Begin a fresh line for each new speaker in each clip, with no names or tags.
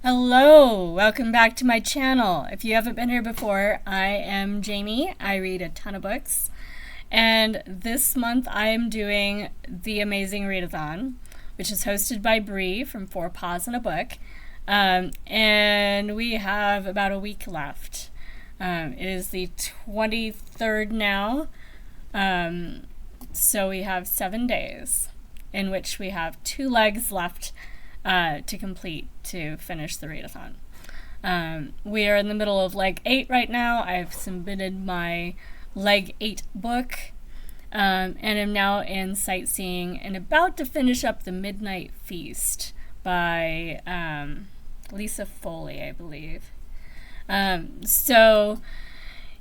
Hello, welcome back to my channel. If you haven't been here before, I am Jamie. I read a ton of books, and this month I am doing the Amazing Readathon, which is hosted by Bree from Four Paws and a Book, and we have about a week left. It is the 23rd now, so we have 7 days in which we have 2 legs left to complete to finish the readathon. We are in the middle of leg 8 right now. I've submitted my leg 8 book and am now in sightseeing and about to finish up The Midnight Feast by Lisa Foley, I believe. So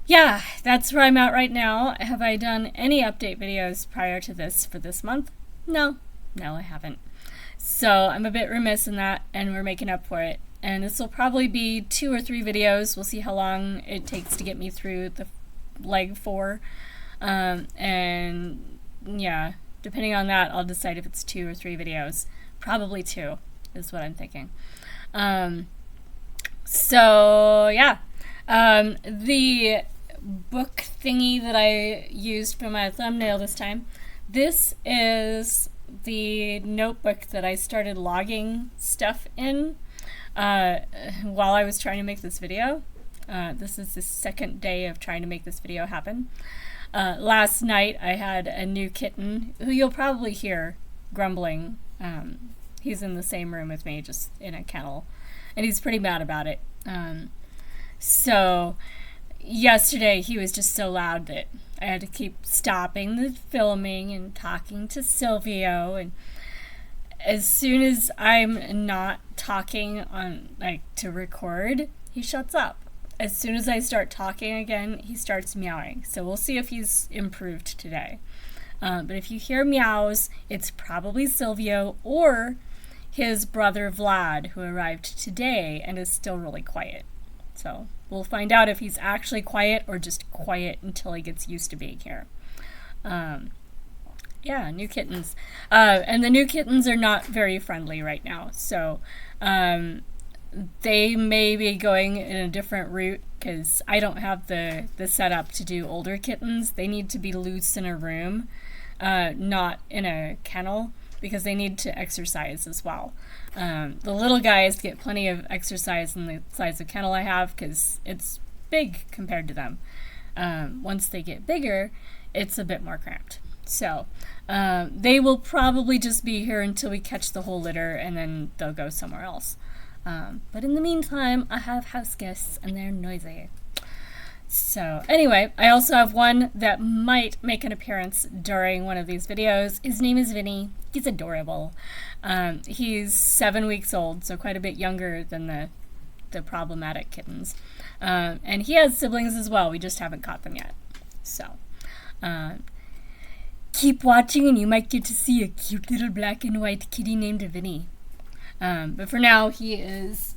yeah, that's where I'm at right now. Have I done any update videos prior to this for this month? No, I haven't. So I'm a bit remiss in that, and we're making up for it. And this will probably be 2 or 3 videos. We'll see how long it takes to get me through the leg 4. And yeah, depending on that, I'll decide if it's 2 or 3 videos. Probably 2 is what I'm thinking. So yeah, the book thingy that I used for my thumbnail this time, this is the notebook that I started logging stuff in while I was trying to make this video. This is the second day of trying to make this video happen. Last night I had a new kitten who you'll probably hear grumbling. He's in the same room with me, just in a kennel, and he's pretty mad about it. So yesterday he was just so loud that I had to keep stopping the filming and talking to Silvio, and as soon as I'm not talking on, like, to record, he shuts up. As soon as I start talking again, he starts meowing. So we'll see if he's improved today. But if you hear meows, it's probably Silvio or his brother Vlad, who arrived today and is still really quiet. So we'll find out if he's actually quiet or just quiet until he gets used to being here. Yeah, new kittens. And the new kittens are not very friendly right now. So they may be going in a different route because I don't have the setup to do older kittens. They need to be loose in a room, not in a kennel, because they need to exercise as well. The little guys get plenty of exercise in the size of kennel I have because it's big compared to them. Once they get bigger, it's a bit more cramped. So they will probably just be here until we catch the whole litter, and then they'll go somewhere else. But in the meantime, I have house guests, and they're noisy. So anyway, I also have one that might make an appearance during one of these videos. His name is Vinny. He's adorable. He's 7 weeks old, so quite a bit younger than the problematic kittens. And he has siblings as well. We just haven't caught them yet. So keep watching and you might get to see a cute little black and white kitty named Vinny. But for now, he is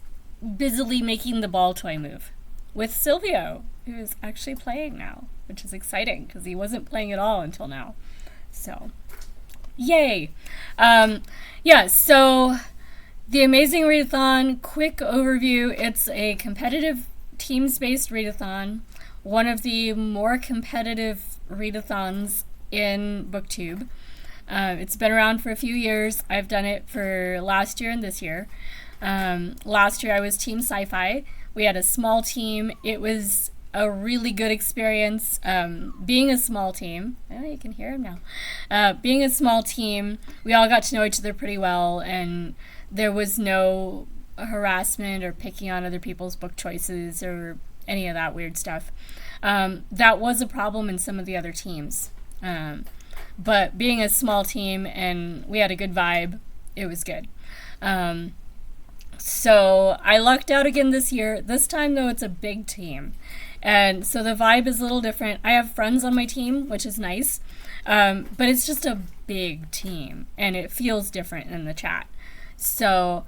busily making the ball toy move with Silvio, who is actually playing now, which is exciting because he wasn't playing at all until now. So yay. Yeah, so the Amazing Readathon, quick overview. It's a competitive teams-based readathon, one of the more competitive readathons in BookTube. It's been around for a few years. I've done it for last year and this year. Last year I was Team Sci-Fi. We had a small team. It was a really good experience. Being a small team, oh, you can hear him now. Being a small team, we all got to know each other pretty well, and there was no harassment or picking on other people's book choices or any of that weird stuff. That was a problem in some of the other teams. But being a small team and we had a good vibe, it was good. So I lucked out again this year. This time, though, it's a big team. And so the vibe is a little different. I have friends on my team, which is nice. But it's just a big team, and it feels different in the chat. So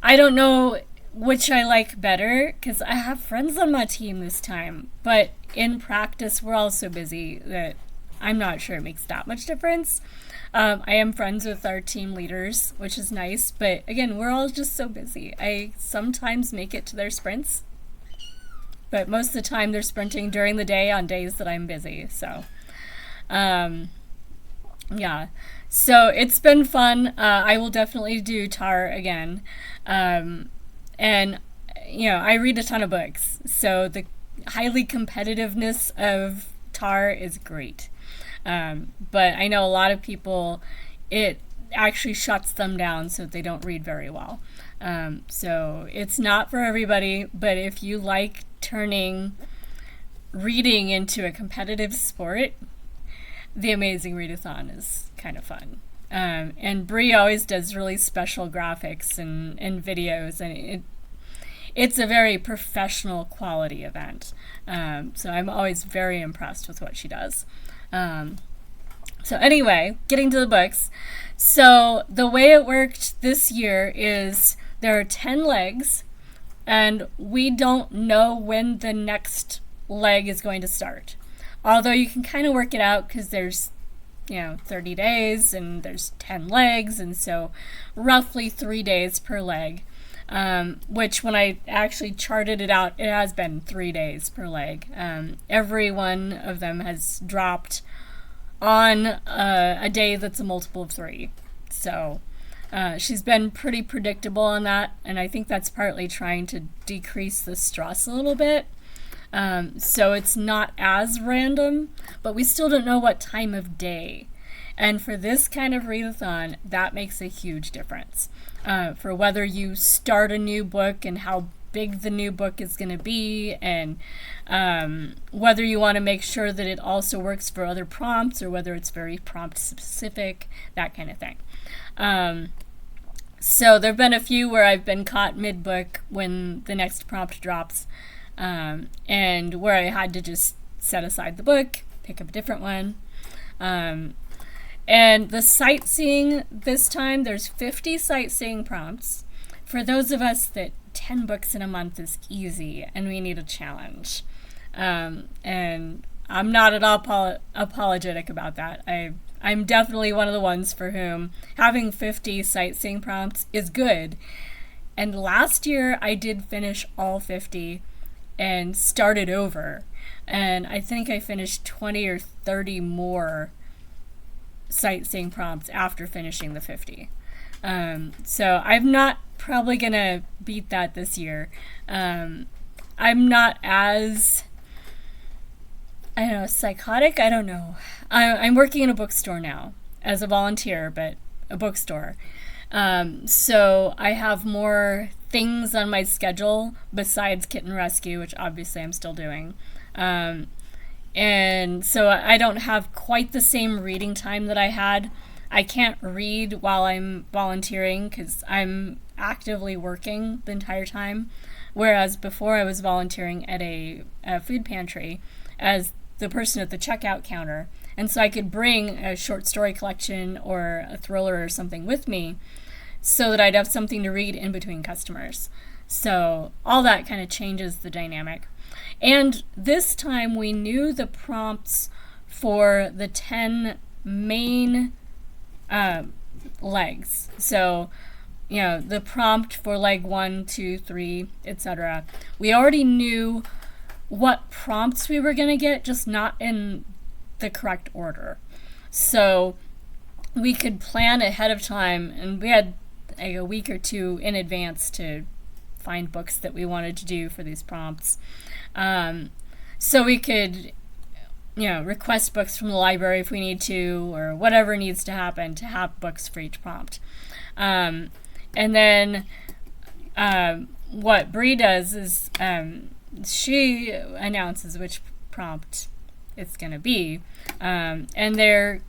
I don't know which I like better, because I have friends on my team this time. But in practice, we're all so busy that I'm not sure it makes that much difference. I am friends with our team leaders, which is nice. But again, we're all just so busy. I sometimes make it to their sprints, but most of the time they're sprinting during the day on days that I'm busy. So, yeah. So it's been fun. I will definitely do TAR again. And, I read a ton of books. So the highly competitiveness of TAR is great. But I know a lot of people, it actually shuts them down so they don't read very well. So it's not for everybody, but if you like turning reading into a competitive sport, the Amazing Readathon is kind of fun. And Bree always does really special graphics and videos, and it's a very professional quality event. So I'm always very impressed with what she does. So anyway, getting to the books. So the way it worked this year is there are 10 legs, and we don't know when the next leg is going to start. Although you can kind of work it out because there's 30 days and there's 10 legs, and so roughly 3 days per leg. Which when I actually charted it out, it has been 3 days per leg. Every one of them has dropped on a day that's a multiple of 3. So she's been pretty predictable on that, and I think that's partly trying to decrease the stress a little bit. So it's not as random, but we still don't know what time of day. And for this kind of readathon, that makes a huge difference. For whether you start a new book and how big the new book is going to be, and whether you want to make sure that it also works for other prompts, or whether it's very prompt specific, that kind of thing. So there have been a few where I've been caught mid-book when the next prompt drops, and where I had to just set aside the book, pick up a different one. And the sightseeing this time, there's 50 sightseeing prompts. For those of us that 10 books in a month is easy and we need a challenge. And I'm not at all apologetic about that. I'm definitely one of the ones for whom having 50 sightseeing prompts is good. And last year I did finish all 50 and started over. And I think I finished 20 or 30 more sightseeing prompts after finishing the 50. So I'm not probably going to beat that this year. I'm not as, psychotic. I don't know. I'm working in a bookstore now as a volunteer, but a bookstore. So I have more things on my schedule besides Kitten Rescue, which obviously I'm still doing. And so I don't have quite the same reading time that I had. I can't read while I'm volunteering because I'm actively working the entire time. Whereas before I was volunteering at a food pantry as the person at the checkout counter. And so I could bring a short story collection or a thriller or something with me so that I'd have something to read in between customers. So all that kind of changes the dynamic. And this time we knew the prompts for the 10 main legs. So, the prompt for leg 1, 2, 3, etc. We already knew what prompts we were going to get, just not in the correct order. So we could plan ahead of time, and we had a week or two in advance to find books that we wanted to do for these prompts. So we could, request books from the library if we need to, or whatever needs to happen to have books for each prompt. And then what Bree does is she announces which prompt it's going to be. And they're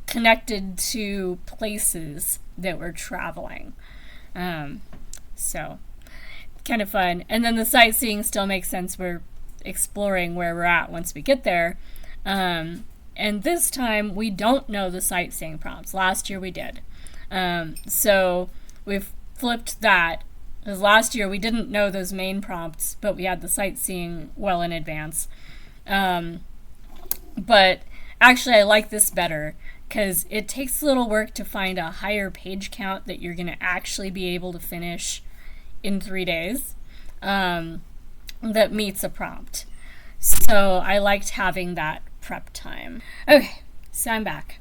connected to places that we're traveling. So kind of fun. And then the sightseeing still makes sense. We're exploring where we're at once we get there. And this time we don't know the sightseeing prompts. Last year we did. So we've flipped that. Because last year we didn't know those main prompts, but we had the sightseeing well in advance. But actually I like this better because it takes a little work to find a higher page count that you're going to actually be able to finish in 3 days that meets a prompt. So I liked having that prep time. Okay, so I'm back.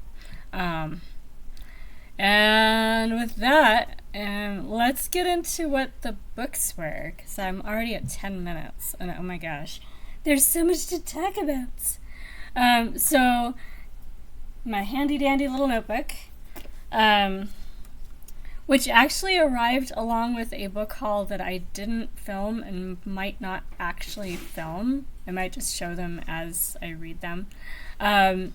And with that, let's get into what the books were, because I'm already at 10 minutes, and oh my gosh, there's so much to talk about. So my handy dandy little notebook, which actually arrived along with a book haul that I didn't film and might not actually film. I might just show them as I read them. But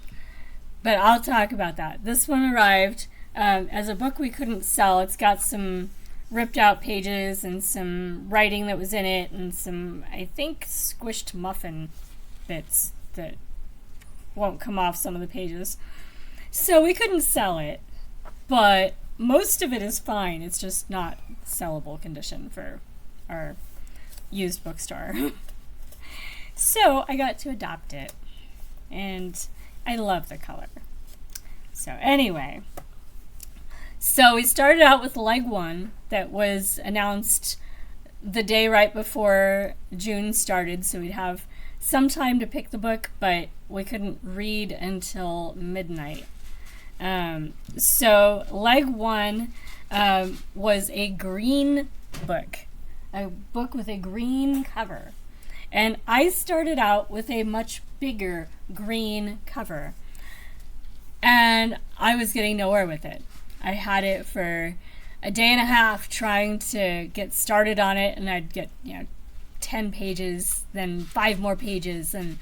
I'll talk about that. This one arrived as a book we couldn't sell. It's got some ripped out pages and some writing that was in it and some, I think, squished muffin bits that won't come off some of the pages. So we couldn't sell it, but most of it is fine. It's just not sellable condition for our used bookstore. So I got to adopt it, and I love the color. So anyway, so we started out with leg 1 that was announced the day right before June started, so we'd have some time to pick the book, but we couldn't read until midnight. So leg 1 was a green book, a book with a green cover. And I started out with a much bigger green cover. And I was getting nowhere with it. I had it for a day and a half trying to get started on it, and I'd get, 10 pages, then 5 more pages, and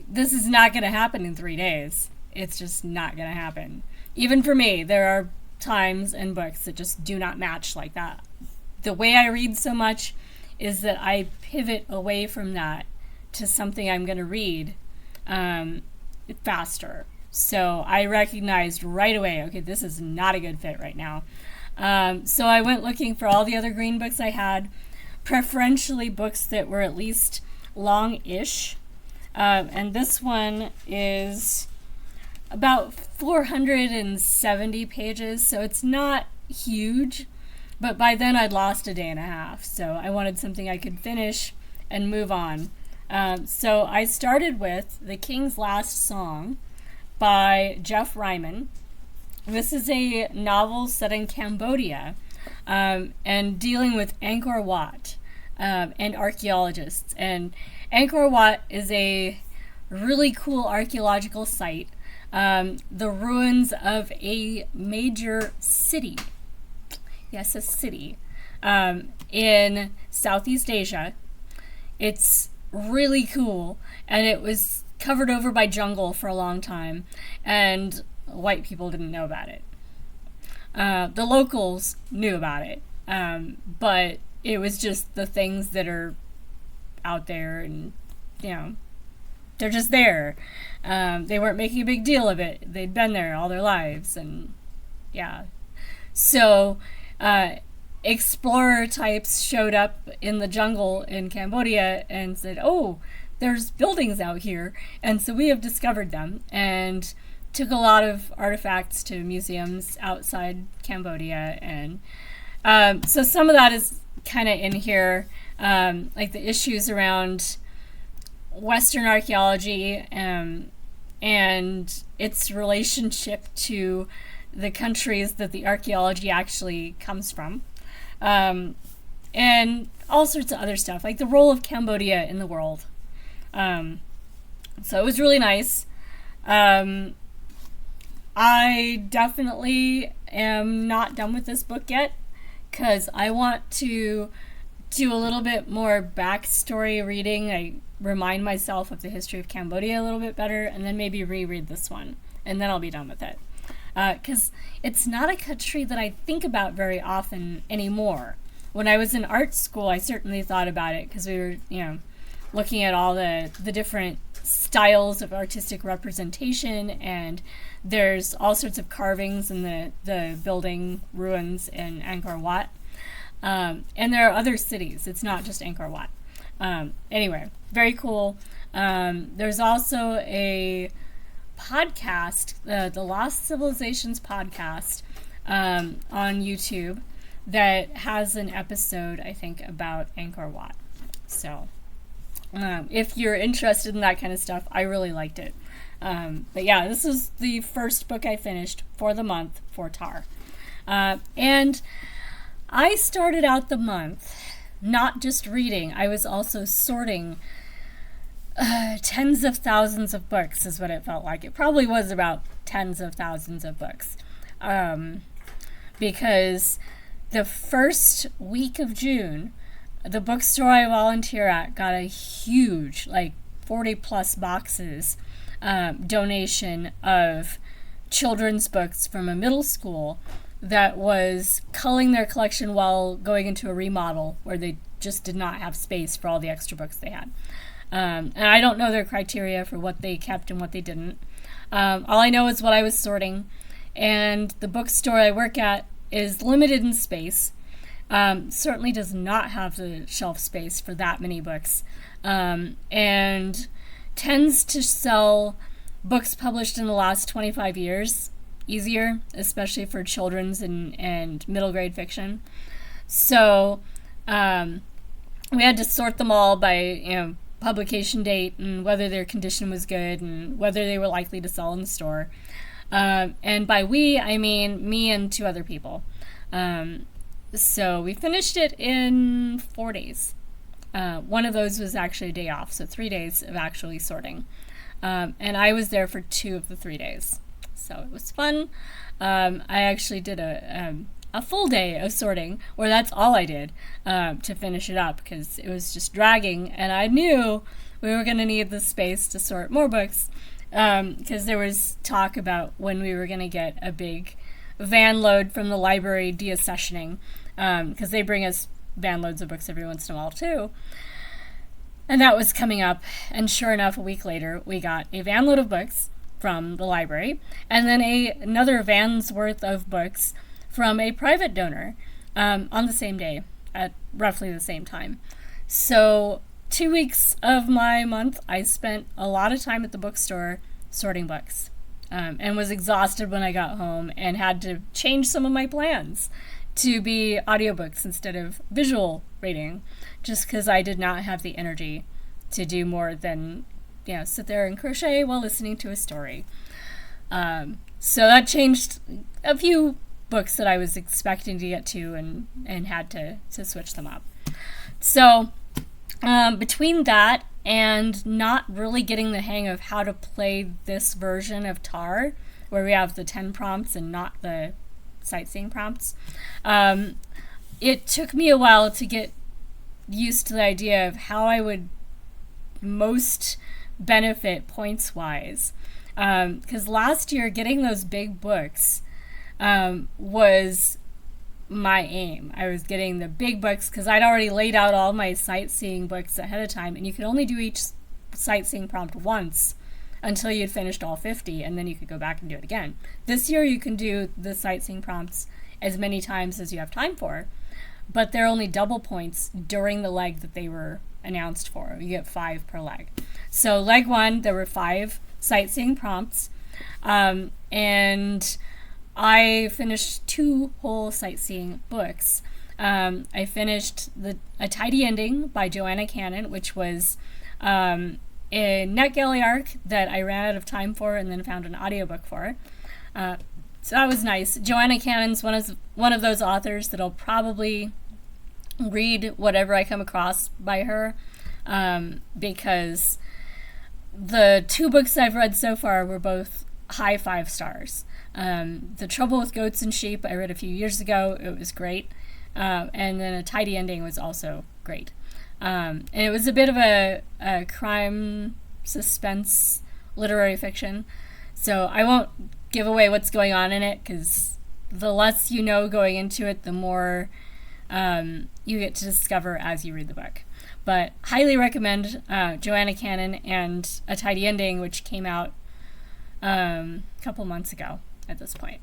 this is not going to happen in 3 days. It's just not going to happen. Even for me, there are times in books that just do not match like that. The way I read so much is that I pivot away from that to something I'm going to read faster. So I recognized right away, okay, this is not a good fit right now. So I went looking for all the other green books I had, preferentially books that were at least long-ish. And this one is about 470 pages, so it's not huge, but by then I'd lost a day and a half, so I wanted something I could finish and move on. So I started with The King's Last Song by Jeff Ryman. This is a novel set in Cambodia and dealing with Angkor Wat and archaeologists. And Angkor Wat is a really cool archaeological site. The ruins of a major city. Yes, a city. In Southeast Asia. It's really cool, and it was covered over by jungle for a long time, and white people didn't know about it. The locals knew about it, but it was just the things that are out there, and they're just there. They weren't making a big deal of it. They'd been there all their lives, and yeah. So explorer types showed up in the jungle in Cambodia and said, oh, there's buildings out here, and so we have discovered them, and took a lot of artifacts to museums outside Cambodia. And so some of that is kind of in here, like the issues around Western archaeology and its relationship to the countries that the archaeology actually comes from, and all sorts of other stuff, like the role of Cambodia in the world. So it was really nice. I definitely am not done with this book yet, because I want to do a little bit more backstory reading. I remind myself of the history of Cambodia a little bit better, and then maybe reread this one, and then I'll be done with it. Because it's not a country that I think about very often anymore. When I was in art school, I certainly thought about it, because we were, looking at all the different styles of artistic representation, and there's all sorts of carvings in the building ruins in Angkor Wat. And there are other cities. It's not just Angkor Wat. Anyway, very cool. There's also a podcast, the Lost Civilizations podcast, on YouTube that has an episode, I think, about Angkor Wat. So, if you're interested in that kind of stuff, I really liked it. But yeah, this is the first book I finished for the month for Tar. And I started out the month not just reading, I was also sorting tens of thousands of books is what it felt like. It probably was about tens of thousands of books. Because the first week of June, the bookstore I volunteer at got a huge, 40 plus boxes, donation of children's books from a middle school that was culling their collection while going into a remodel where they just did not have space for all the extra books they had. And I don't know their criteria for what they kept and what they didn't. All I know is what I was sorting. And the bookstore I work at is limited in space. Certainly does not have the shelf space for that many books. And tends to sell books published in the last 25 years easier, especially for children's and middle grade fiction. So we had to sort them all by publication date and whether their condition was good and whether they were likely to sell in the store. And by we, I mean me and 2 other people. So we finished it in 4 days. One of those was actually a day off, so 3 days of actually sorting. And I was there for 2 of the 3 days. So it was fun. I actually did a full day of sorting, where that's all I did to finish it up, because it was just dragging, and I knew we were going to need the space to sort more books, because there was talk about when we were going to get a big van load from the library deaccessioning, because they bring us van loads of books every once in a while too. And that was coming up, and sure enough, a week later, we got a van load of books from the library, and then another van's worth of books from a private donor on the same day at roughly the same time. So 2 weeks of my month, I spent a lot of time at the bookstore sorting books, and was exhausted when I got home and had to change some of my plans to be audiobooks instead of visual reading, just because I did not have the energy to do more than sit there and crochet while listening to a story. So that changed a few books that I was expecting to get to and had to switch them up. So between that and not really getting the hang of how to play this version of Tar, where we have the 10 prompts and not the sightseeing prompts, it took me a while to get used to the idea of how I would most benefit points-wise. Because last year, getting those big books was my aim. I was getting the big books because I'd already laid out all my sightseeing books ahead of time, and you could only do each sightseeing prompt once until you'd finished all 50, and then you could go back and do it again. This year, you can do the sightseeing prompts as many times as you have time for, but they're only double points during the leg that they were announced for. You get 5 per leg. So leg 1, there were 5 sightseeing prompts, and I finished 2 whole sightseeing books. I finished A Tidy Ending by Joanna Cannon, which was a NetGalley arc that I ran out of time for and then found an audiobook for. So that was nice. Joanna Cannon's one of those authors that I'll probably read whatever I come across by her, because the 2 books I've read so far were both high 5 stars. The Trouble with Goats and Sheep I read a few years ago. It was great. And then A Tidy Ending was also great. And it was a bit of a crime suspense literary fiction. So I won't give away what's going on in it, because the less you know going into it, the more you get to discover as you read the book. But highly recommend Joanna Cannon and A Tidy Ending, which came out a couple months ago at this point.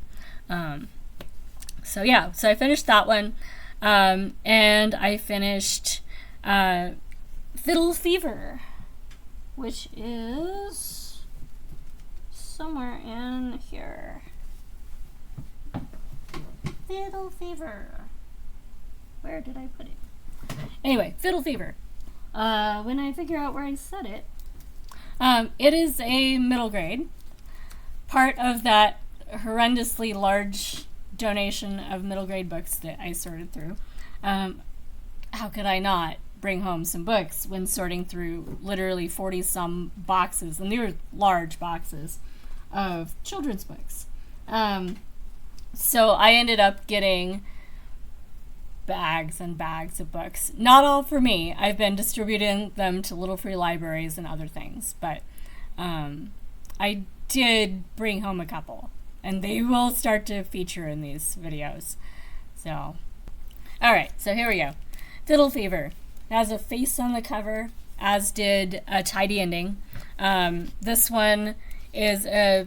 So I finished that one, and I finished Fiddle Fever, which is somewhere in here. Fiddle Fever. Where did I put it? Anyway, Fiddle Fever. When I figure out where I set it, it is a middle grade. Part of that horrendously large donation of middle grade books that I sorted through. How could I not bring home some books when sorting through literally 40-some boxes, and they were large boxes, of children's books. So I ended up getting bags and bags of books. Not all for me. I've been distributing them to little free libraries and other things, but I did bring home a couple, and they will start to feature in these videos. So, alright, so here we go. Fiddle Fever. It has a face on the cover, as did a tidy ending. This one is a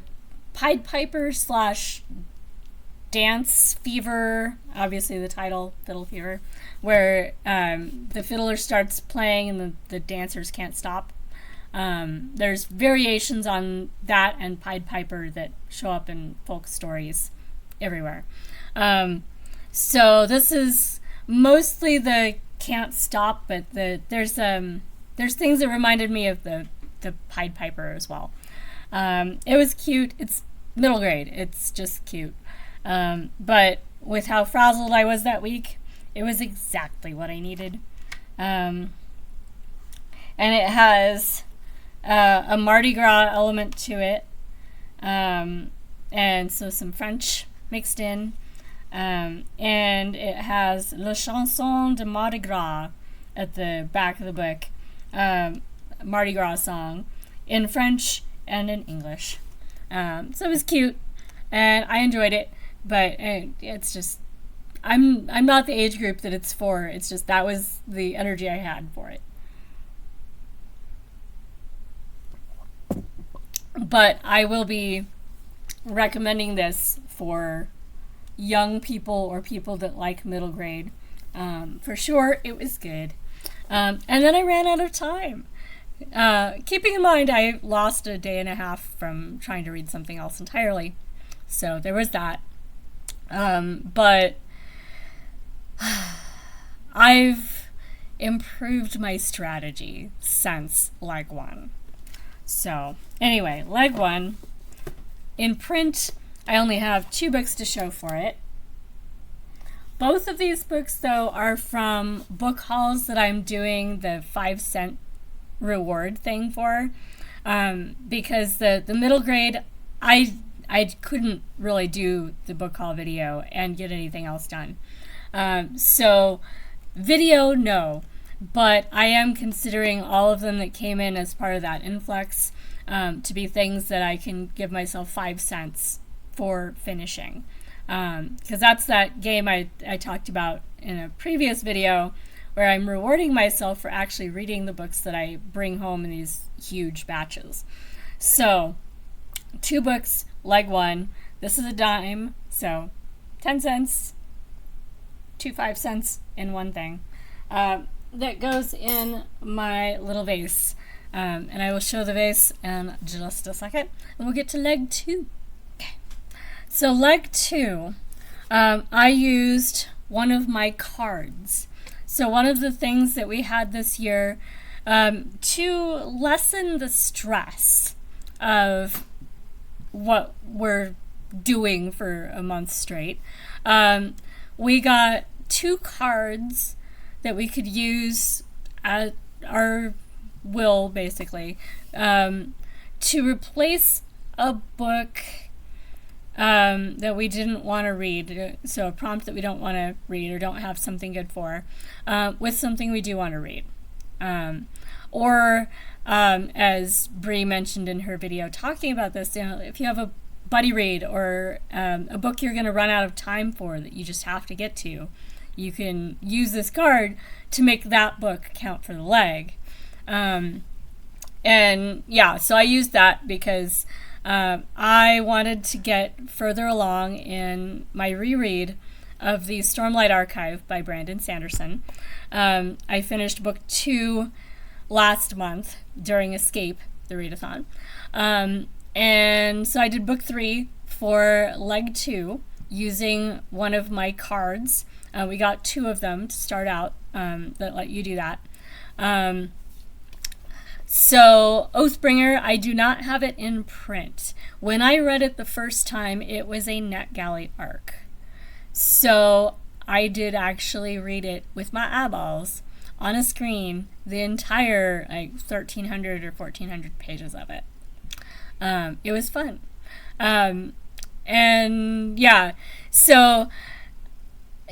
Pied Piper / dance fever, obviously the title, Fiddle Fever, where the fiddler starts playing and the dancers can't stop. There's variations on that and Pied Piper that show up in folk stories everywhere. So this is mostly the can't stop, but there's things that reminded me of the Pied Piper as well. It was cute. It's middle grade. It's just cute. But with how frazzled I was that week, it was exactly what I needed. And it has a Mardi Gras element to it, and so some French mixed in, and it has Le Chanson de Mardi Gras at the back of the book, Mardi Gras song in French and in English. So it was cute, and I enjoyed it, but it's just, I'm not the age group that it's for. It's just that was the energy I had for it. But I will be recommending this for young people or people that like middle grade. For sure, it was good. And then I ran out of time. Keeping in mind I lost a day and a half from trying to read something else entirely. So there was that. But I've improved my strategy since leg one. So anyway, leg one. In print, I only have 2 books to show for it. Both of these books, though, are from book hauls that I'm doing the 5-cent reward thing for. Because the middle grade, I couldn't really do the book haul video and get anything else done. So video, no. But I am considering all of them that came in as part of that influx to be things that I can give myself 5 cents for finishing. Because that's that game I talked about in a previous video where I'm rewarding myself for actually reading the books that I bring home in these huge batches. So 2 books, leg one. This is a dime, so 10 cents, 2 5 cents in one thing. That goes in my little vase. And I will show the vase in just a second. And we'll get to leg 2. Okay. So leg 2, I used one of my cards. So one of the things that we had this year to lessen the stress of what we're doing for a month straight, we got 2 cards that we could use at our will, basically, to replace a book that we didn't want to read, so a prompt that we don't want to read or don't have something good for, with something we do want to read. Or, as Bree mentioned in her video talking about this, if you have a buddy read or a book you're going to run out of time for that you just have to get to, you can use this card to make that book count for the leg. And yeah, so I used that because I wanted to get further along in my reread of the Stormlight Archive by Brandon Sanderson. I finished book 2 last month during Escape, the readathon. And so I did book 3 for leg 2 using one of my cards. We got 2 of them to start out that let you do that. So Oathbringer, I do not have it in print. When I read it the first time, it was a NetGalley arc. So I did actually read it with my eyeballs on a screen, the entire 1,300 or 1,400 pages of it. It was fun. And yeah, so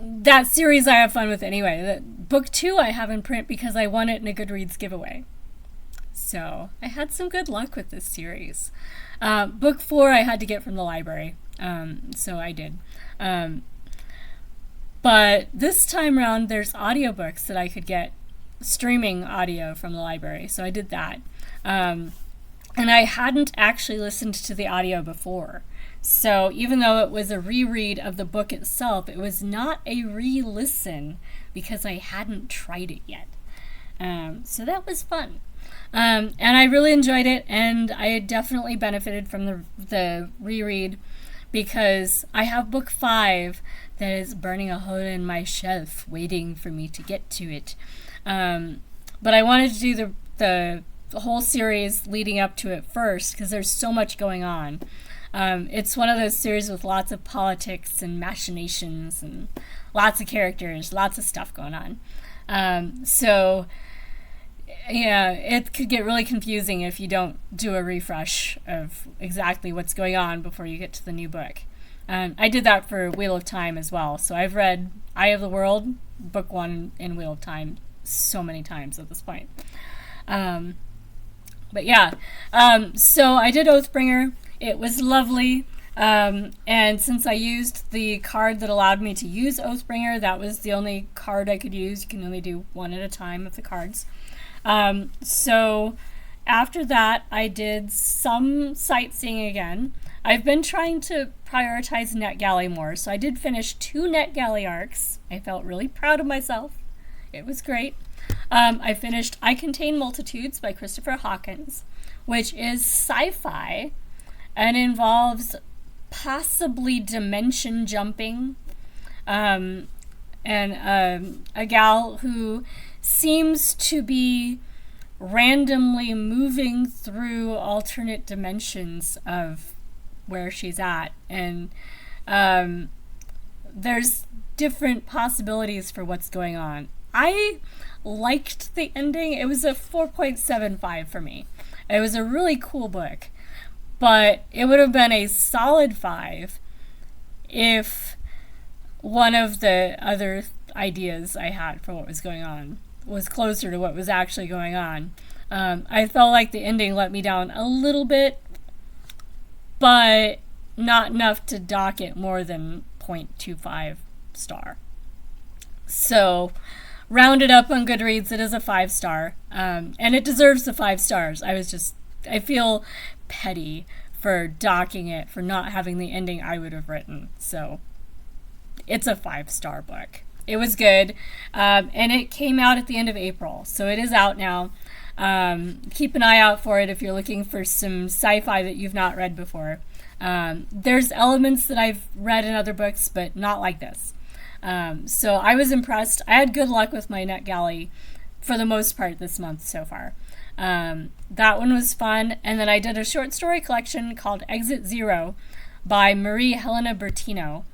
that series I have fun with anyway. Book 2 I have in print because I won it in a Goodreads giveaway. So I had some good luck with this series. Book 4 I had to get from the library, so I did. But this time around, there's audiobooks that I could get streaming audio from the library, so I did that. And I hadn't actually listened to the audio before. So even though it was a reread of the book itself, it was not a re-listen because I hadn't tried it yet. So that was fun. And I really enjoyed it, and I definitely benefited from the reread because I have book 5 that is burning a hole in my shelf waiting for me to get to it. But I wanted to do the whole series leading up to it first because there's so much going on. It's one of those series with lots of politics and machinations and lots of characters, lots of stuff going on. So yeah, it could get really confusing if you don't do a refresh of exactly what's going on before you get to the new book. I did that for Wheel of Time as well. So I've read Eye of the World, book 1 in Wheel of Time so many times at this point. But yeah, so I did Oathbringer. It was lovely. And since I used the card that allowed me to use Oathbringer, that was the only card I could use. You can only do 1 at a time of the cards. So after that, I did some sightseeing again. I've been trying to prioritize NetGalley more, so I did finish 2 NetGalley arcs. I felt really proud of myself. It was great. I finished I Contain Multitudes by Christopher Hawkins, which is sci-fi and involves possibly dimension jumping, and a gal who seems to be randomly moving through alternate dimensions of where she's at, and there's different possibilities for what's going on. I liked the ending. It was a 4.75 for me. It was a really cool book, but it would have been a solid 5 if one of the other ideas I had for what was going on was closer to what was actually going on. I felt like the ending let me down a little bit, but not enough to dock it more than 0.25 star. So, rounded up on Goodreads, it is a 5 star, and it deserves the 5 stars. I feel petty for docking it for not having the ending I would have written. So, it's a 5 star book. It was good, and it came out at the end of April, so it is out now. Keep an eye out for it if you're looking for some sci-fi that you've not read before. There's elements that I've read in other books, but not like this. So I was impressed. I had good luck with my NetGalley for the most part this month so far. That one was fun, and then I did a short story collection called Exit Zero by Marie Helena Bertino.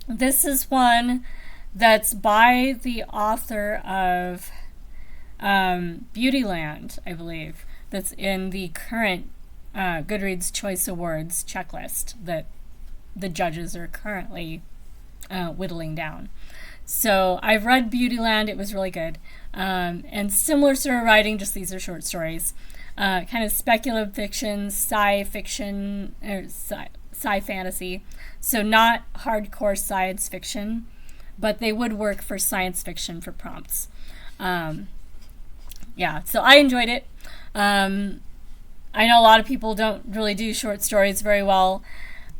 This is one that's by the author of Beautyland, I believe, that's in the current Goodreads Choice Awards checklist that the judges are currently whittling down. So I've read Beautyland. It was really good. And similar sort of writing, just these are short stories. Kind of speculative fiction, sci-fiction, or sci-fantasy. So not hardcore science fiction, but they would work for science fiction for prompts. Yeah, so I enjoyed it. I know a lot of people don't really do short stories very well,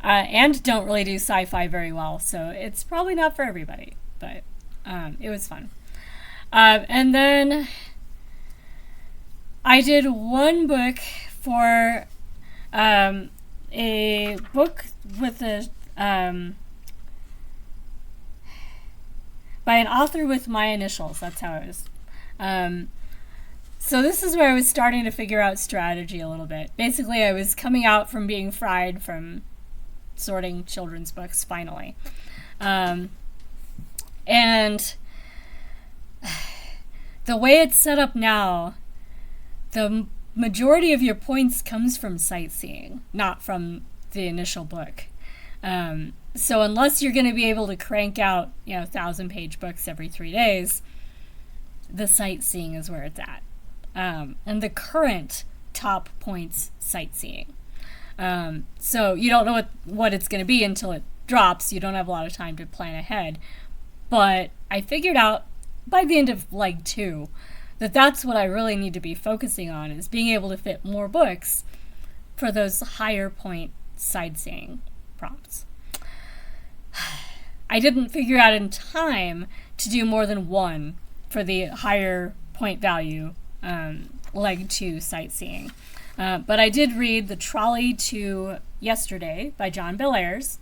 and don't really do sci-fi very well, so it's probably not for everybody, but it was fun. And then I did one book for a book with a by an author with my initials. That's how it was. So this is where I was starting to figure out strategy a little bit. Basically, I was coming out from being fried from sorting children's books, finally. And the way it's set up now, the majority of your points comes from sightseeing, not from the initial book. So unless you're going to be able to crank out, 1,000-page books every 3 days, the sightseeing is where it's at. And the current top points sightseeing. So you don't know what it's going to be until it drops. You don't have a lot of time to plan ahead. But I figured out by the end of leg 2 that that's what I really need to be focusing on, is being able to fit more books for those higher point sightseeing prompts. I didn't figure out in time to do more than one for the higher point value leg 2 sightseeing. But I did read The Trolley to Yesterday by John Bellairs,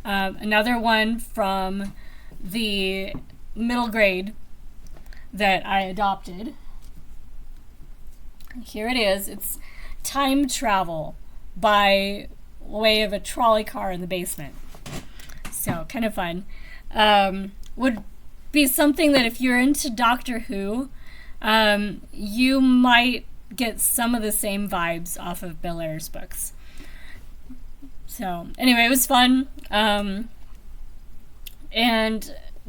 another one from the middle grade that I adopted. Here it is. It's Time Travel by way of a trolley car in the basement. So kind of fun. Would be something that if you're into Doctor Who, you might get some of the same vibes off of Bellairs' books. So anyway, it was fun. And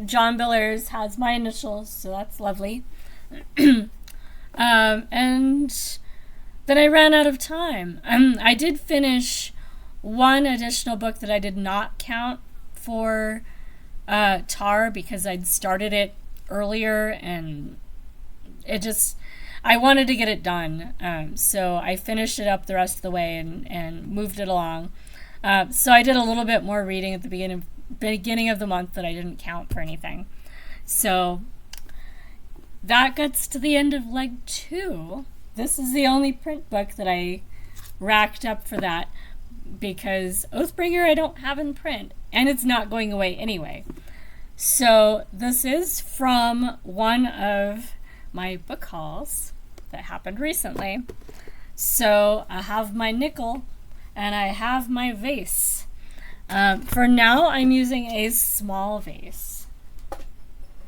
John Bellairs has my initials, so that's lovely. And then I ran out of time. I did finish one additional book that I did not count for Tar because I'd started it earlier and I wanted to get it done. So I finished it up the rest of the way and moved it along. So I did a little bit more reading at the beginning of the month that I didn't count for anything. So that gets to the end of leg 2. This is the only print book that I racked up for that because Oathbringer I don't have in print, and it's not going away anyway. So this is from one of my book hauls that happened recently. So I have my nickel and I have my vase. For now, I'm using a small vase,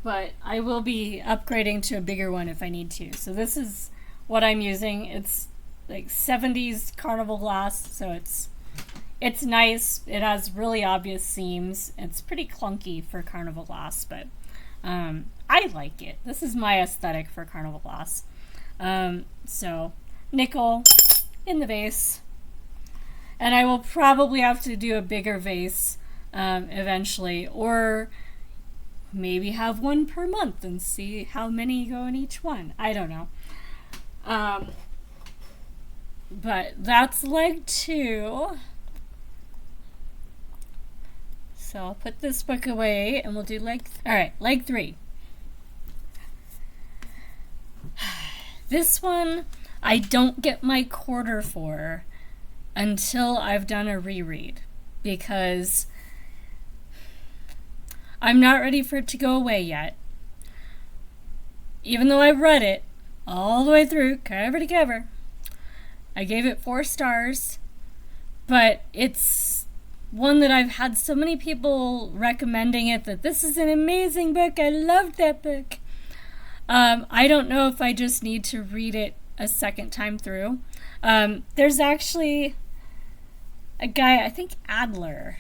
but I will be upgrading to a bigger one if I need to. So this is what I'm using. It's like 70s carnival glass, so it's nice. It has really obvious seams. It's pretty clunky for carnival glass, but I like it. This is my aesthetic for carnival glass. So nickel in the vase. And I will probably have to do a bigger vase eventually, or maybe have one per month and see how many go in each one. I don't know. But that's leg 2. So I'll put this book away and we'll do leg 3. This one I don't get my quarter for until I've done a reread, because I'm not ready for it to go away yet. Even though I've read it all the way through, cover to cover, I gave it 4 stars, but it's one that I've had so many people recommending it, that this is an amazing book, I loved that book. I don't know if I just need to read it a second time through. There's actually a guy, I think Adler,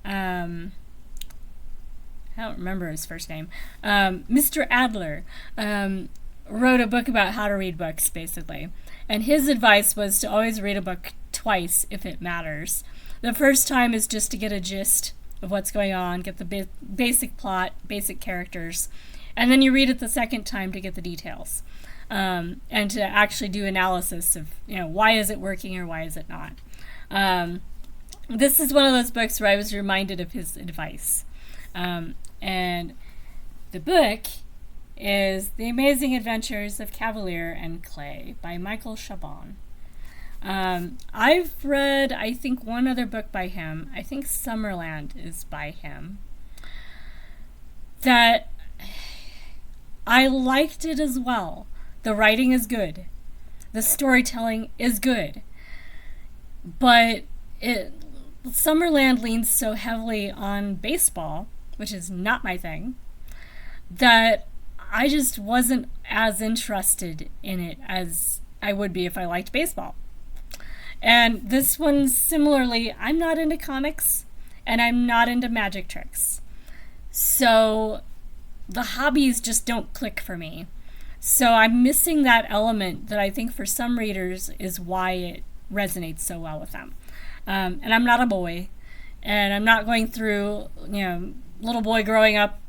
I don't remember his first name, Mr. Adler, wrote a book about how to read books, basically. And his advice was to always read a book twice if it matters. The first time is just to get a gist of what's going on, get the basic plot, basic characters, and then you read it the second time to get the details, and to actually do analysis of, why is it working or why is it not. This is one of those books where I was reminded of his advice. And the book is The Amazing Adventures of Cavalier and Clay by Michael Chabon. I've read, I think, one other book by him. I think Summerland is by him. That I liked it as well. The writing is good. The storytelling is good. But Summerland leans so heavily on baseball, which is not my thing, that I just wasn't as interested in it as I would be if I liked baseball. And this one, similarly, I'm not into comics, and I'm not into magic tricks. So the hobbies just don't click for me. So I'm missing that element that I think for some readers is why it resonates so well with them. And I'm not a boy, and I'm not going through, little boy growing up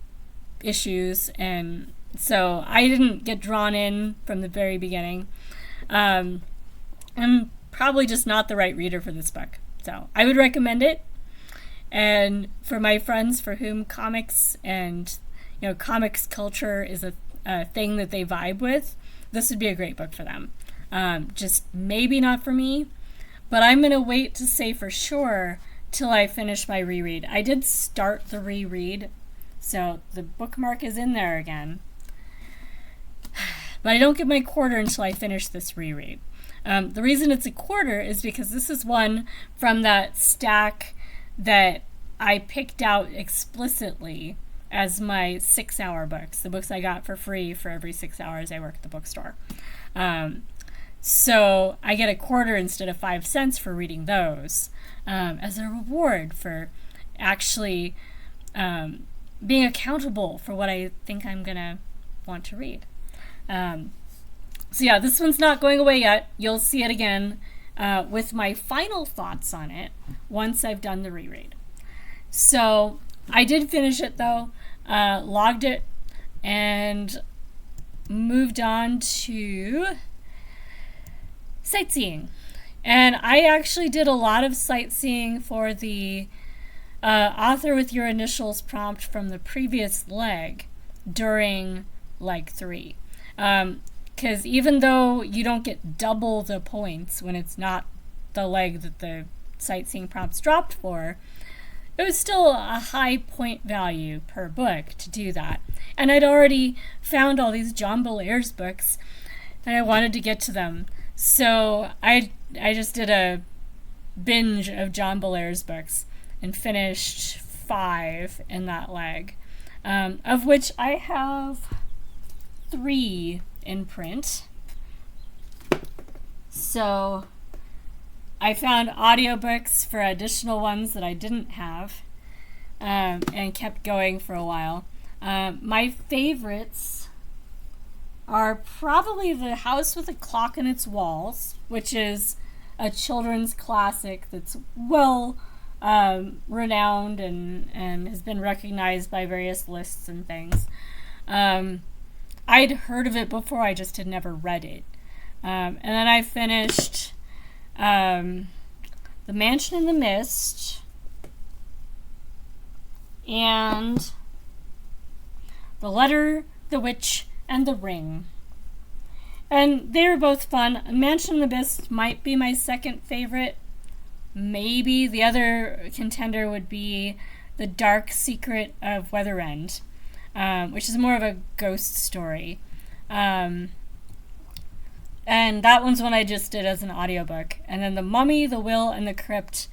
issues, and so I didn't get drawn in from the very beginning. I'm probably just not the right reader for this book. So I would recommend it. And for my friends for whom comics and comics culture is a thing that they vibe with, this would be a great book for them. Just maybe not for me, but I'm going to wait to say for sure till I finish my reread. I did start the reread, so the bookmark is in there again. But I don't get my quarter until I finish this reread. The reason it's a quarter is because this is one from that stack that I picked out explicitly as my 6-hour books, the books I got for free for every 6 hours I work at the bookstore. So I get a quarter instead of 5 cents for reading those as a reward for actually being accountable for what I think I'm going to want to read. So yeah, this one's not going away yet. You'll see it again with my final thoughts on it once I've done the reread. So I did finish it though, logged it, and moved on to sightseeing. And I actually did a lot of sightseeing for the author with your initials prompt from the previous leg during leg 3. Because even though you don't get double the points when it's not the leg that the sightseeing prompts dropped for, it was still a high point value per book to do that. And I'd already found all these John Bellairs books, and I wanted to get to them. So I just did a binge of John Bellairs books and finished 5 in that leg, of which I have 3 in print. So I found audiobooks for additional ones that I didn't have, and kept going for a while. My favorites are probably The House with a Clock in Its Walls, which is a children's classic that's well renowned and has been recognized by various lists and things. I'd heard of it before, I just had never read it. And then I finished The Mansion in the Mist and The Letter, the Witch, and the Ring. And they were both fun. Mansion in the Mist might be my second favorite. Maybe the other contender would be The Dark Secret of Weather End, which is more of a ghost story. And that one's one I just did as an audiobook. And then The Mummy, The Will, and The Crypt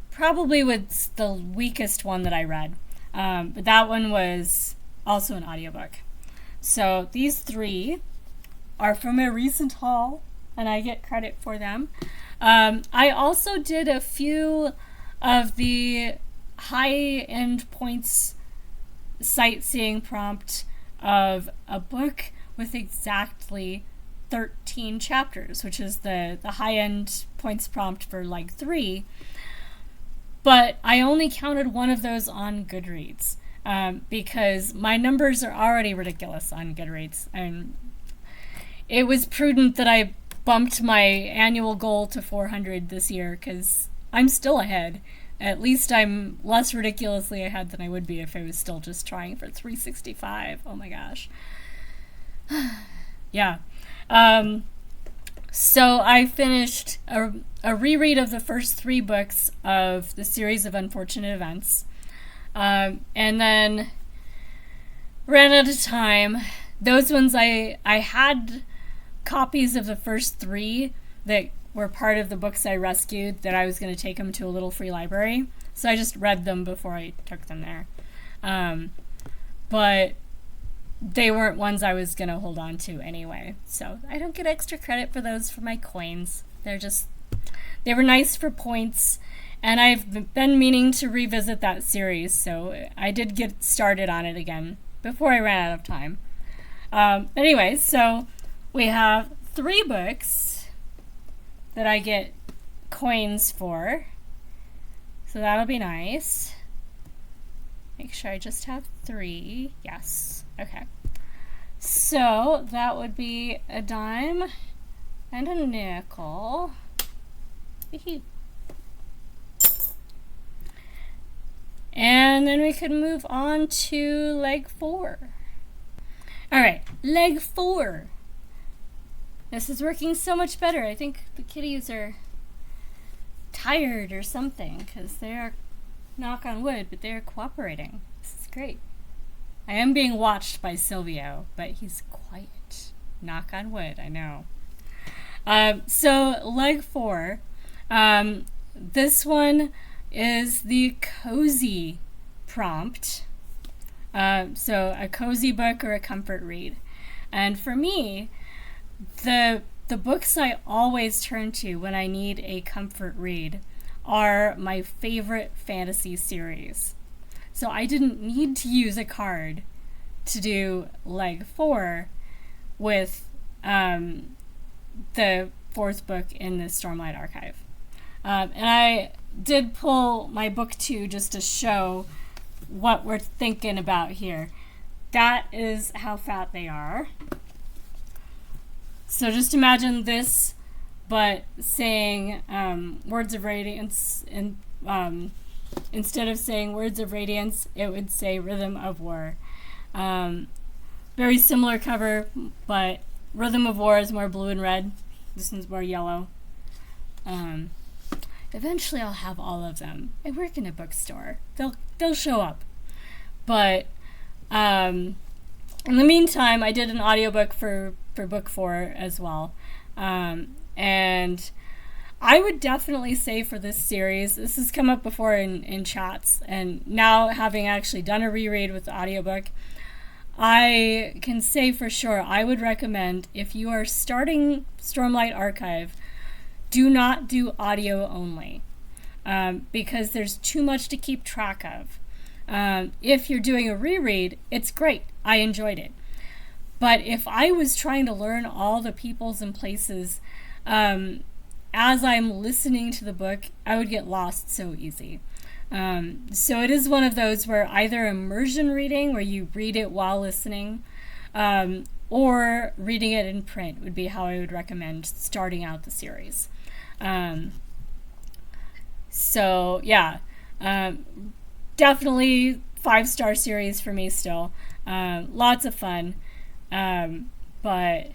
probably was the weakest one that I read. But that one was also an audiobook. So these 3 are from a recent haul, and I get credit for them. I also did a few of the high-end points sightseeing prompt of a book with exactly 13 chapters, which is the high-end points prompt for leg 3. But I only counted one of those on Goodreads because my numbers are already ridiculous on Goodreads. And it was prudent that I bumped my annual goal to 400 this year because I'm still ahead. At least I'm less ridiculously ahead than I would be if I was still just trying for 365. Oh my gosh. Yeah. So I finished a reread of the first 3 books of the series of Unfortunate Events, and then ran out of time. Those ones I had copies of the first 3 that were part of the books I rescued that I was going to take them to a little free library. So I just read them before I took them there. But they weren't ones I was going to hold on to anyway. So I don't get extra credit for those for my coins. They were nice for points. And I've been meaning to revisit that series. So I did get started on it again before I ran out of time. Anyway, so we have 3 books that I get coins for. So that'll be nice. Make sure I just have 3. Yes. Okay. So that would be a dime and a nickel. And then we could move on to leg 4. All right, leg 4. This is working so much better. I think the kitties are tired or something because they're, knock on wood, but they're cooperating. This is great. I am being watched by Silvio, but he's quiet. Knock on wood, I know. So leg 4. This one is the cozy prompt. So a cozy book or a comfort read. And for me, the books I always turn to when I need a comfort read are my favorite fantasy series. So I didn't need to use a card to do leg 4 with the 4th book in the Stormlight Archive. And I did pull my book 2 just to show what we're thinking about here. That is how fat they are. So just imagine this, but saying words of radiance, and instead of saying words of radiance, it would say rhythm of war. Very similar cover, but rhythm of war is more blue and red. This one's more yellow. Eventually I'll have all of them. I work in a bookstore. They'll show up. But in the meantime, I did an audiobook for book 4 as well. And I would definitely say for this series, this has come up before in chats, and now having actually done a reread with the audiobook, I can say for sure I would recommend, if you are starting Stormlight Archive, do not do audio only, because there's too much to keep track of. If you're doing a reread, it's great. I enjoyed it. But if I was trying to learn all the peoples and places as I'm listening to the book, I would get lost so easy. So it is one of those where either immersion reading, where you read it while listening, or reading it in print would be how I would recommend starting out the series. So yeah, definitely 5-star series for me still. Lots of fun, but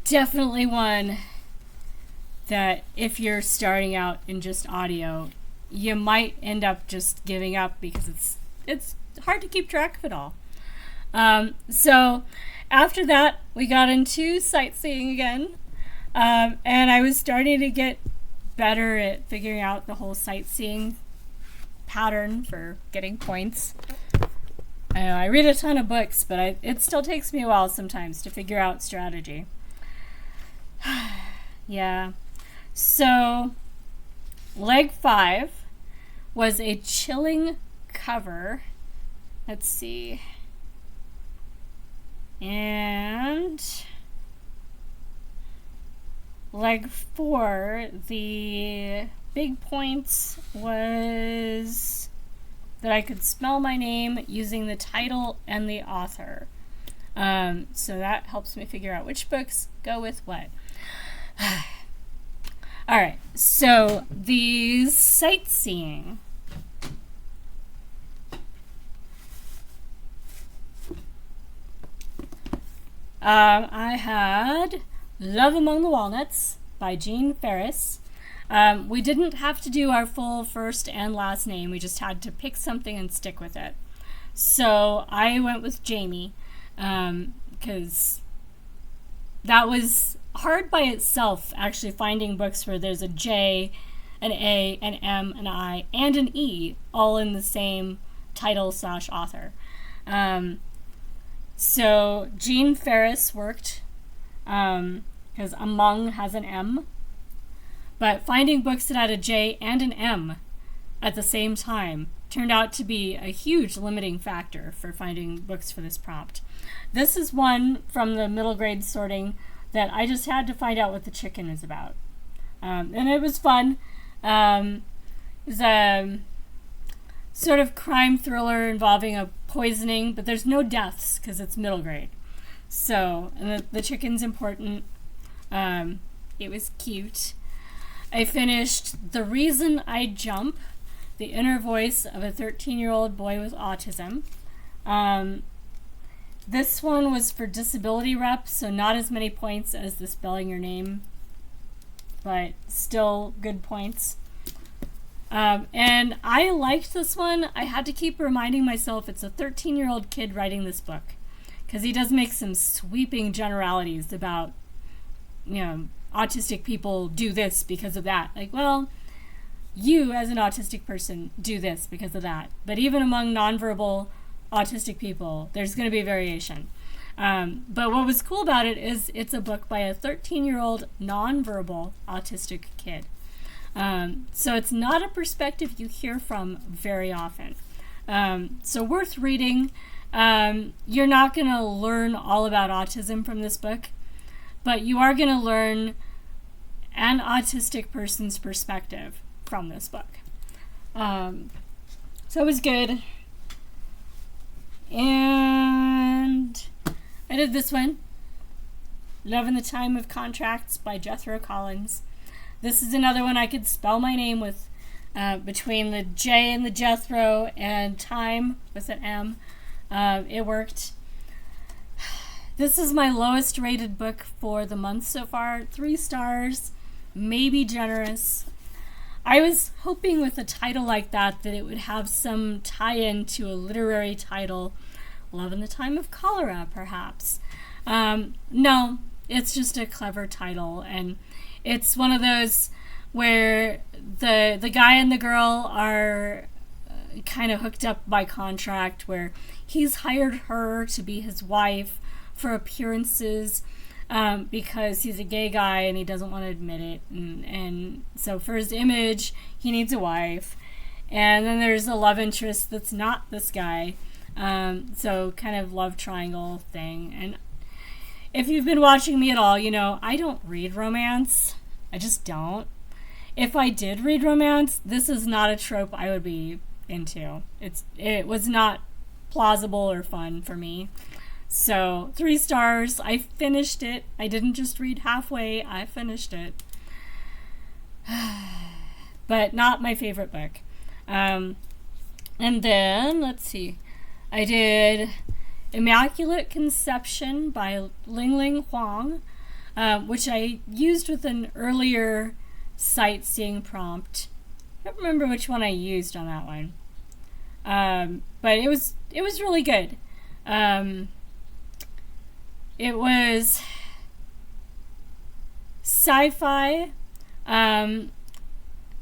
definitely one that if you're starting out in just audio, you might end up just giving up because it's hard to keep track of it all. So after that, we got into sightseeing again, and I was starting to get better at figuring out the whole sightseeing pattern for getting points. I read a ton of books, but it still takes me a while sometimes to figure out strategy. Yeah. So leg 5 was a chilling cover. Let's see. And leg 4, the big points was that I could spell my name using the title and the author. So that helps me figure out which books go with what. All right, so the sightseeing. I had Love Among the Walnuts by Jean Ferris. We didn't have to do our full first and last name. We just had to pick something and stick with it. So I went with Jamie because that was hard by itself, actually, finding books where there's a J, an A, an M, an I, and an E all in the same title/author. So Jean Ferris worked because Among has an M. But finding books that had a J and an M at the same time turned out to be a huge limiting factor for finding books for this prompt. This is one from the middle grade sorting that I just had to find out what the chicken is about. And it was fun. It was a sort of crime thriller involving a poisoning, but there's no deaths because it's middle grade. So, and the chicken's important. It was cute. I finished The Reason I Jump, the inner voice of a 13-year-old boy with autism. This one was for disability rep, so not as many points as the spelling your name, but still good points. And I liked this one. I had to keep reminding myself it's a 13-year-old kid writing this book, because he does make some sweeping generalities about, autistic people do this because of that. Like, well, you as an autistic person do this because of that. But even among nonverbal autistic people, there's going to be variation. But what was cool about it is it's a book by a 13-year-old nonverbal autistic kid. So it's not a perspective you hear from very often. So worth reading. You're not going to learn all about autism from this book, but you are going to learn an autistic person's perspective from this book. So it was good. And I did this one, Love in the Time of Contracts by Jethro Collins. This is another one I could spell my name with, between the J and the Jethro and time with an M. It worked. This is my lowest rated book for the month so far. 3 stars, maybe generous. I was hoping with a title like that it would have some tie-in to a literary title. Love in the Time of Cholera, perhaps. No, it's just a clever title, and it's one of those where the guy and the girl are kind of hooked up by contract, where he's hired her to be his wife for appearances because he's a gay guy and he doesn't want to admit it. And so for his image, he needs a wife. And then there's a love interest that's not this guy. So kind of love triangle thing. And if you've been watching me at all, I don't read romance. I just don't. If I did read romance, this is not a trope I would be into. It was not plausible or fun for me. So 3 stars. I finished it. I didn't just read halfway. I finished it. But not my favorite book. And then, let's see. I did Immaculate Conception by Ling Huang, which I used with an earlier sightseeing prompt. I don't remember which one I used on that one. But it was really good. It was sci-fi. I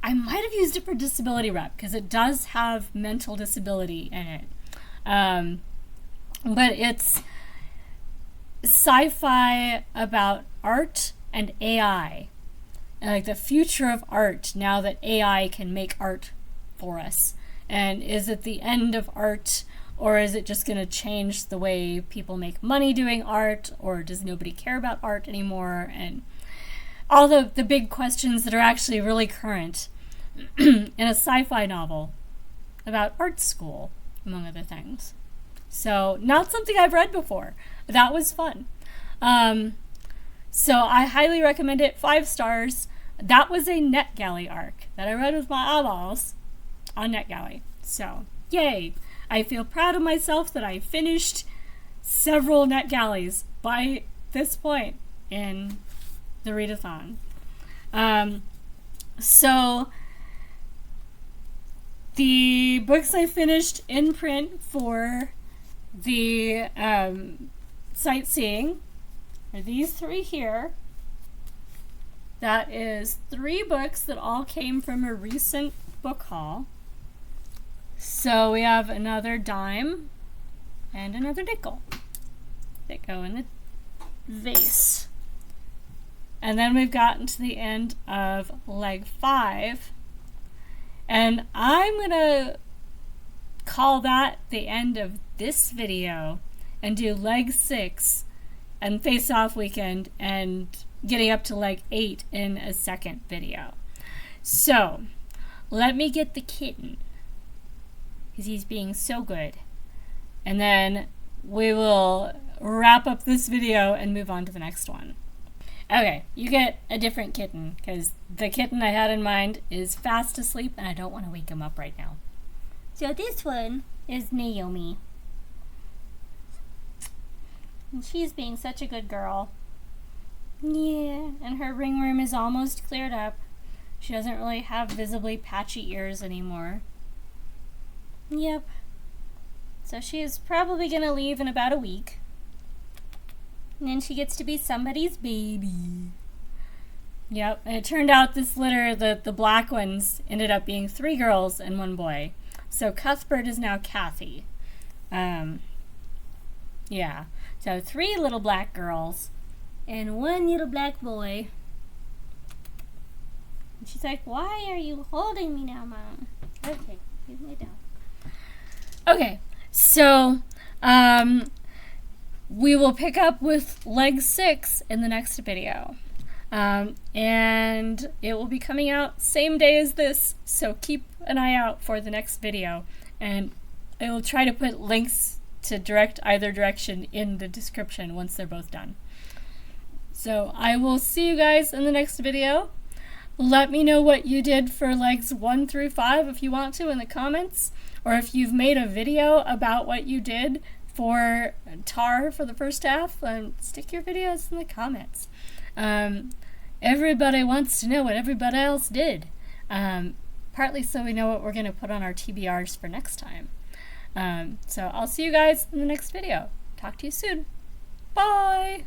might have used it for disability rep because it does have mental disability in it. But it's sci-fi about art and AI. And like the future of art now that AI can make art for us. And is it the end of art, or is it just going to change the way people make money doing art, or does nobody care about art anymore? And all the big questions that are actually really current in a sci-fi novel about art school, among other things. So not something I've read before. That was fun. So I highly recommend it. 5 stars. That was a NetGalley arc that I read with my eyeballs on NetGalley. So, yay. I feel proud of myself that I finished several NetGalleys by this point in the readathon. So the books I finished in print for the sightseeing are these 3 here. That is 3 books that all came from a recent book haul. So we have another dime and another nickel that go in the vase. And then we've gotten to the end of leg 5. And I'm going to call that the end of this video and do leg 6 and face-off weekend and getting up to leg 8 in a second video. So, let me get the kitten, because he's being so good. And then we will wrap up this video and move on to the next one. Okay, you get a different kitten, because the kitten I had in mind is fast asleep and I don't want to wake him up right now. So this one is Naomi. And she's being such a good girl. Yeah, and her ringworm is almost cleared up. She doesn't really have visibly patchy ears anymore. Yep. So she is probably going to leave in about a week. And then she gets to be somebody's baby. Yep, and it turned out this litter, the black ones, ended up being 3 girls and 1 boy. So Cuthbert is now Kathy. Yeah, so 3 little black girls and 1 little black boy. And she's like, "Why are you holding me now, Mom?" Okay, leave me down. Okay, so we will pick up with leg 6 in the next video. And it will be coming out same day as this, so keep an eye out for the next video. And I will try to put links to direct either direction in the description once they're both done. So I will see you guys in the next video. Let me know what you did for legs 1 through 5 if you want to in the comments, or if you've made a video about what you did for Tar for the first half, stick your videos in the comments. Everybody wants to know what everybody else did, partly so we know what we're going to put on our TBRs for next time. So I'll see you guys in the next video. Talk to you soon. Bye!